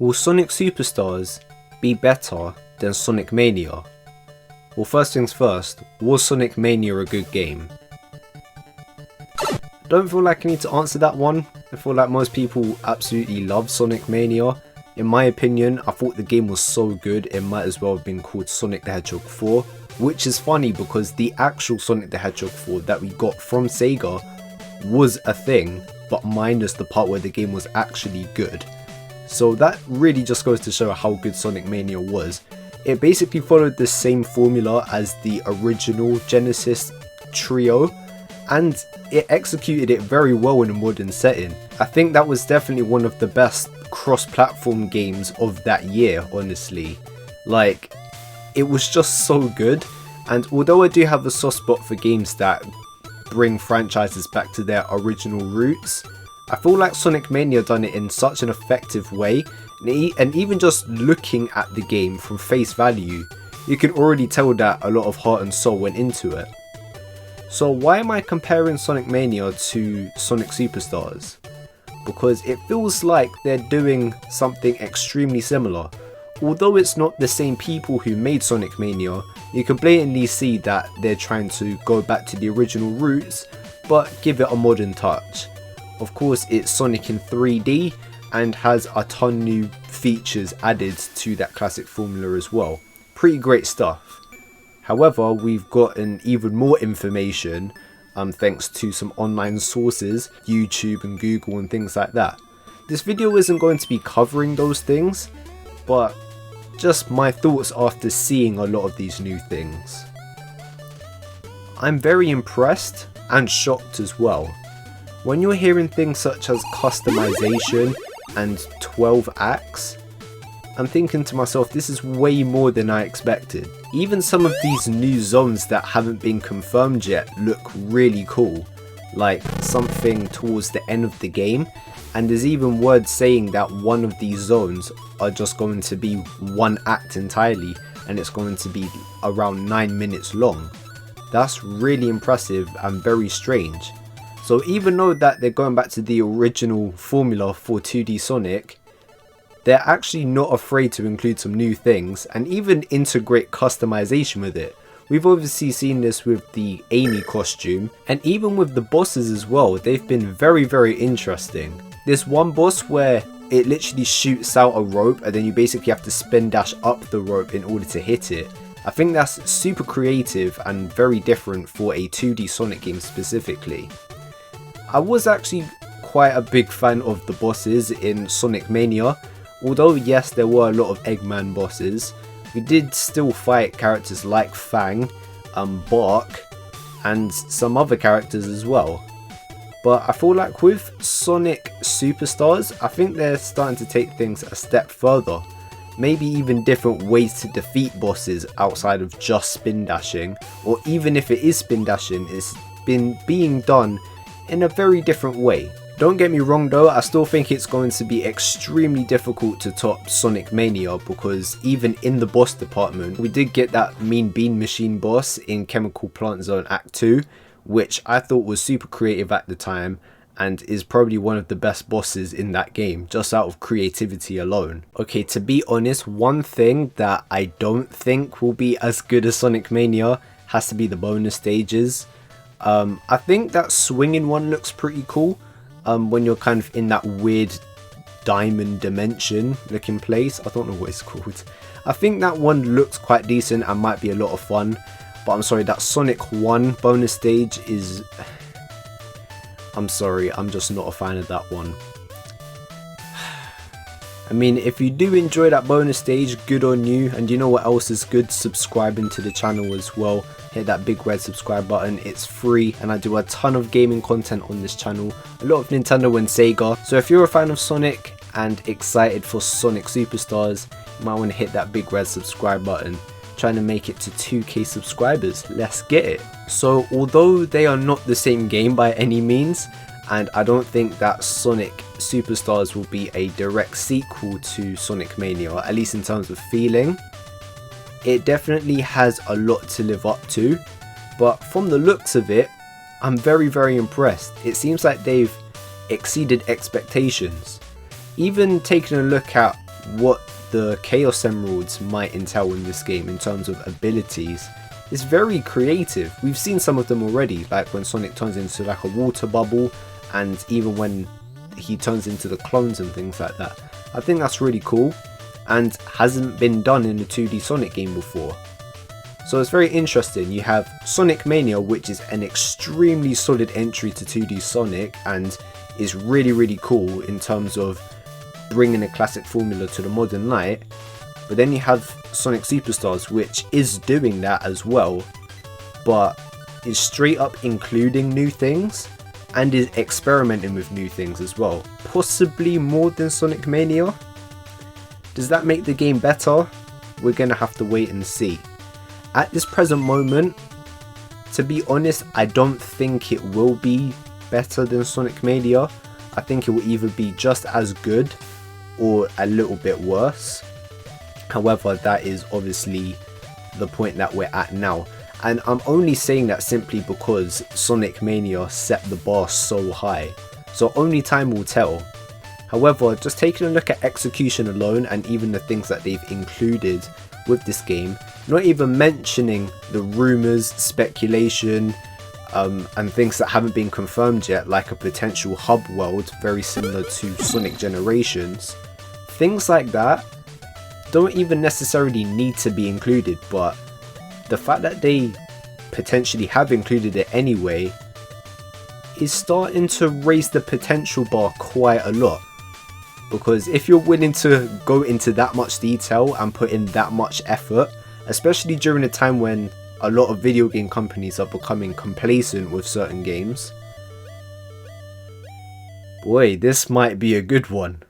Will Sonic Superstars be better than Sonic Mania? Well, first things first, was Sonic Mania a good game? I don't feel like I need to answer that one. I feel like most people absolutely love Sonic Mania. In my opinion, I thought the game was so good it might as well have been called Sonic the Hedgehog 4, which is funny because the actual Sonic the Hedgehog 4 that we got from Sega was a thing, but minus the part where the game was actually good. So that really just goes to show how good Sonic Mania was. It basically followed the same formula as the original Genesis trio, and it executed it very well in a modern setting. I think that was definitely one of the best cross-platform games of that year, honestly. Like, it was just so good, and although I do have a soft spot for games that bring franchises back to their original roots, I feel like Sonic Mania done it in such an effective way, and even just looking at the game from face value, you can already tell that a lot of heart and soul went into it. So why am I comparing Sonic Mania to Sonic Superstars? Because it feels like they're doing something extremely similar. Although it's not the same people who made Sonic Mania, you can blatantly see that they're trying to go back to the original roots, but give it a modern touch. Of course, it's Sonic in 3D and has a ton new features added to that classic formula as well. Pretty great stuff. However, we've gotten even more information thanks to some online sources, YouTube and Google and things like that. This video isn't going to be covering those things, but just my thoughts after seeing a lot of these new things. I'm very impressed and shocked as well. When you're hearing things such as customization and 12 acts, I'm thinking to myself, this is way more than I expected. Even some of these new zones that haven't been confirmed yet look really cool, like something towards the end of the game, and there's even words saying that one of these zones are just going to be one act entirely, and it's going to be around 9 minutes long. That's really impressive and very strange. So even though that they're going back to the original formula for 2D Sonic, they're actually not afraid to include some new things and even integrate customization with it. We've obviously seen this with the Amy costume, and even with the bosses as well, they've been very interesting. There's one boss where it literally shoots out a rope and then you basically have to spin dash up the rope in order to hit it. I think that's super creative and very different for a 2D Sonic game specifically. I was actually quite a big fan of the bosses in Sonic Mania. Although yes, there were a lot of Eggman bosses, we did still fight characters like Fang, Bark, and some other characters as well. But I feel like with Sonic Superstars, I think they're starting to take things a step further. Maybe even different ways to defeat bosses outside of just spin dashing, or even if it is spin dashing, it's been being done in a very different way. Don't get me wrong though, I still think it's going to be extremely difficult to top Sonic Mania, because even in the boss department, we did get that Mean Bean Machine boss in Chemical Plant Zone Act 2, which I thought was super creative at the time and is probably one of the best bosses in that game, just out of creativity alone. Okay, to be honest, one thing that I don't think will be as good as Sonic Mania has to be the bonus stages. I think that swinging one looks pretty cool. When you're kind of in that weird diamond dimension looking place. I don't know what it's called. I think that one looks quite decent and might be a lot of fun. But I'm sorry, that Sonic 1 bonus stage is... I'm sorry, I'm just not a fan of that one. I mean, if you do enjoy that bonus stage, good on you. And you know what else is good? Subscribing to the channel as well. Hit that big red subscribe button. It's free and I do a ton of gaming content on this channel. A lot of Nintendo and Sega. So if you're a fan of Sonic and excited for Sonic Superstars, you might want to hit that big red subscribe button. Trying to make it to 2k subscribers. Let's get it. So although they are not the same game by any means, and I don't think that Sonic Superstars will be a direct sequel to Sonic Mania, at least in terms of feeling, it definitely has a lot to live up to. But from the looks of it, I'm very impressed. It seems like they've exceeded expectations. Even taking a look at what the Chaos Emeralds might entail in this game in terms of abilities is very creative. We've seen some of them already, like when Sonic turns into like a water bubble, and even when he turns into the clones and things like that. I think that's really cool and hasn't been done in a 2D Sonic game before. So it's very interesting. You have Sonic Mania, which is an extremely solid entry to 2D Sonic and is really cool in terms of bringing a classic formula to the modern light. But then you have Sonic Superstars, which is doing that as well, but is straight up including new things and is experimenting with new things as well, possibly more than Sonic Mania. Does that make the game better? We're gonna have to wait and see. At this present moment, to be honest, I don't think it will be better than Sonic Mania. I think it will either be just as good or a little bit worse. However, that is obviously the point that we're at now. And I'm only saying that simply because Sonic Mania set the bar so high. So only time will tell. However, just taking a look at execution alone and even the things that they've included with this game, not even mentioning the rumours, speculation, and things that haven't been confirmed yet, like a potential hub world very similar to Sonic Generations. Things like that don't even necessarily need to be included, but the fact that they potentially have included it anyway is starting to raise the potential bar quite a lot. Because if you're willing to go into that much detail and put in that much effort, especially during a time when a lot of video game companies are becoming complacent with certain games, boy, this might be a good one.